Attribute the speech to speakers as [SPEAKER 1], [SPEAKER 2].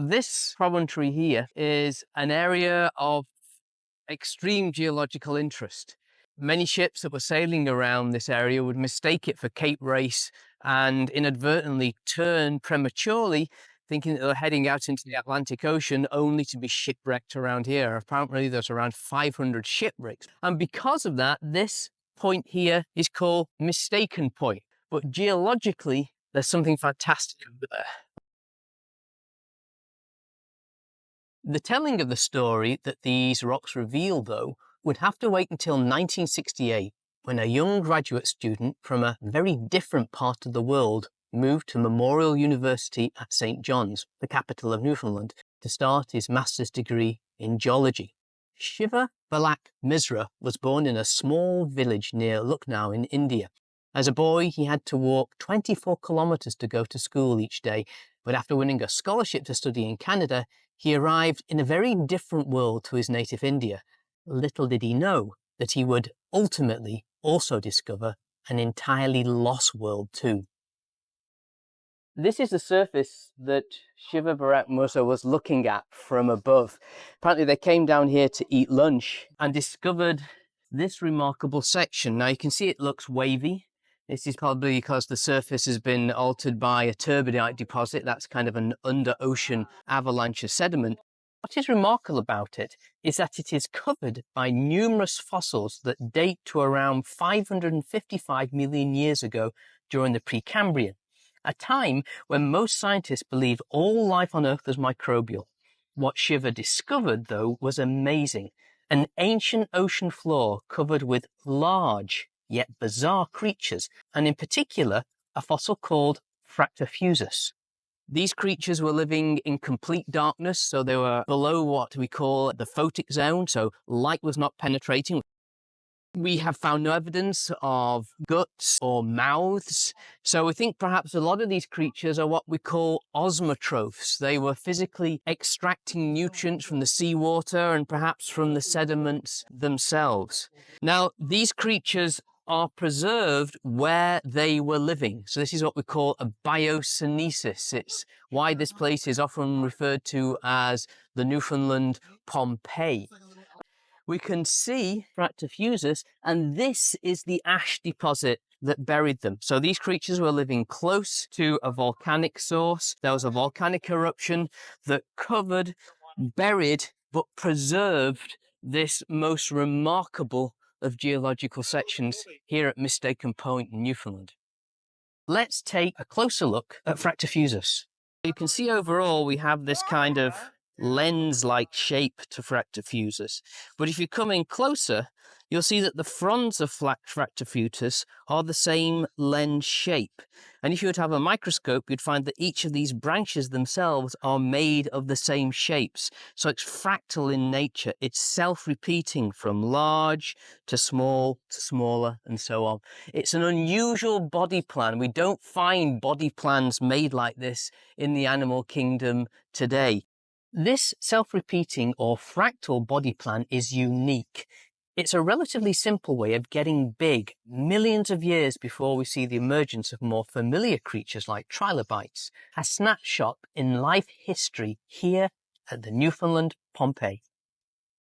[SPEAKER 1] This promontory here is an area of extreme geological interest. Many ships that were sailing around this area would mistake it for Cape Race and inadvertently turn prematurely, thinking that they were heading out into the Atlantic Ocean, only to be shipwrecked around here. Apparently there's around 500 shipwrecks. And because of that, this point here is called Mistaken Point. But geologically, there's something fantastic over there. The telling of the story that these rocks reveal, though, would have to wait until 1968, when a young graduate student from a very different part of the world moved to Memorial University at St. John's, the capital of Newfoundland, to start his master's degree in geology. Shiva Balak Misra was born in a small village near Lucknow in India. As a boy, he had to walk 24 kilometers to go to school each day, but after winning a scholarship to study in Canada, he arrived in a very different world to his native India. Little did he know that he would ultimately also discover an entirely lost world too. This is the surface that Shiva Balak Misra was looking at from above. Apparently they came down here to eat lunch and discovered this remarkable section. Now you can see it looks wavy. This is probably because the surface has been altered by a turbidite deposit. That's kind of an under-ocean avalanche of sediment. What is remarkable about it is that it is covered by numerous fossils that date to around 555 million years ago during the Precambrian, a time when most scientists believed all life on Earth was microbial. What Shiva discovered, though, was amazing. An ancient ocean floor covered with large, yet bizarre creatures, and in particular, a fossil called Fractofusus. These creatures were living in complete darkness, so they were below what we call the photic zone, so light was not penetrating. We have found no evidence of guts or mouths, so we think perhaps a lot of these creatures are what we call osmotrophs. They were physically extracting nutrients from the seawater and perhaps from the sediments themselves. Now, these creatures are preserved where they were living. So this is what we call a biosynesis. It's why this place is often referred to as the Newfoundland Pompeii. We can see Fractofusus, and this is the ash deposit that buried them. So these creatures were living close to a volcanic source. There was a volcanic eruption that covered, buried, but preserved this most remarkable of geological sections here at Mistaken Point in Newfoundland. Let's take a closer look at Fractofusus. You can see overall we have this kind of lens-like shape to Fractofusus, but if you come in closer, you'll see that the fronds of Fractofusus are the same lens shape. And if you were to have a microscope, you'd find that each of these branches themselves are made of the same shapes. So it's fractal in nature. It's self-repeating from large to small to smaller and so on. It's an unusual body plan. We don't find body plans made like this in the animal kingdom today. This self-repeating or fractal body plan is unique. It's a relatively simple way of getting big millions of years before we see the emergence of more familiar creatures like trilobites, a snapshot in life history here at the Newfoundland Pompeii.